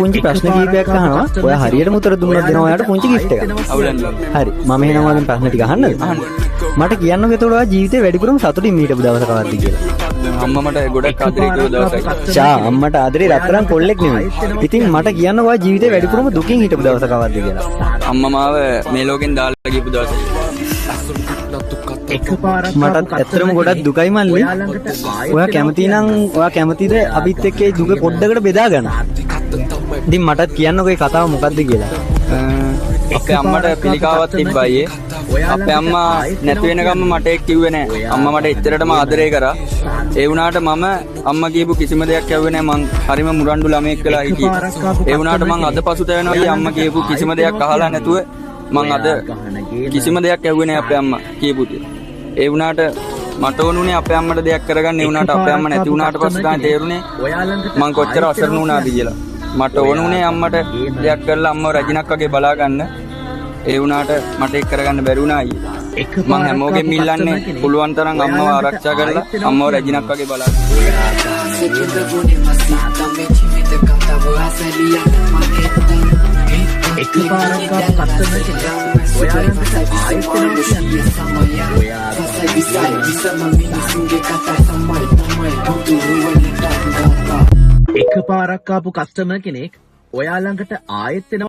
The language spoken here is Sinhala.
පුංචි ප්‍රශ්න කීපයක් අහනවා. ඔයා හරියටම උත්තර දුන්නොත් දෙනවා ඔයාට පුංචි gift එකක්. හරි. මම එහෙනම් ඔයාගෙන් ප්‍රශ්න ටික අහන්නද? මට කියන්නකෝ එතකොට ඔයා ජීවිතේ වැඩිපුරම සතුටින් හිටපු දවසක වද්දි කියලා. අම්මා මට ගොඩක් ආදරේ කරපු දවසක්. චා අම්මට ආදරේ රත්තරන් කොල්ලෙක් නෙමෙයි. ඉතින් මට කියන්නකෝ ඔයා ජීවිතේ වැඩිපුරම දුකින් හිටපු දවසක වද්දි කියලා. අම්මා මාව මේ ලෝකෙන් දාලා ගිහපු දවසක්. මටත් ඇත්තටම ගොඩක් දුකයි මල්ලි. ඔයා කැමති නම් ඔයා කැමතිද අපිත් එක්ක ඒ දුක පොඩ්ඩකට බෙදා ගන්න? ඉතින් මටත් කියන්නකෝ ඒ කතාව මොකද්ද කියලා. අපේ අම්මට පිළිකාවක් තිබ්බයි. අපේ අම්මා නැති වෙනකම්ම මට ඒක කිව්වේ නෑ. අම්මා මට එච්චරටම ආදරේ කරා. ඒ වුණාට මම අම්මා කියපු කිසිම දෙයක් ඇහුවේ නෑ. මං හරිම මුරණ්ඩු ළමෙක් වෙලා හිටියේ. ඒ වුණාට මං අද පසුතැවෙනවා අම්මා කියපු කිසිම දෙයක් අහලා නැතුව මං අද කිසිම දෙයක් ඇහුවේ නෑ අපේ අම්මා කියපු දේ. ඒ වුණාට මට ඕනුනේ අපේ අම්මට දෙයක් කරගන්න. ඒ වුණාට අපේ අම්මා නැති වුණාට පස්සේ තමයි තේරුනේ මං කොච්චර අසරණ වුණාද කියලා. මට ඕනුනේ අම්මට දෙයක් කරලා අම්මව රජිනක් වගේ බලා ගන්න. ඒ වුණාට මට ඒක කරගන්න බැරි වුණා අයියේ. මං හැමෝගෙම ඉල්ලන්නේ පුළුවන් තරම් අම්මව ආරක්ෂා කරලා අම්මව රජිනක් වගේ බලා ගන්න. එකපාරක් ආපු කස්ටමර් කෙනෙක් ඔයා ළඟට ආයෙත් එනවා.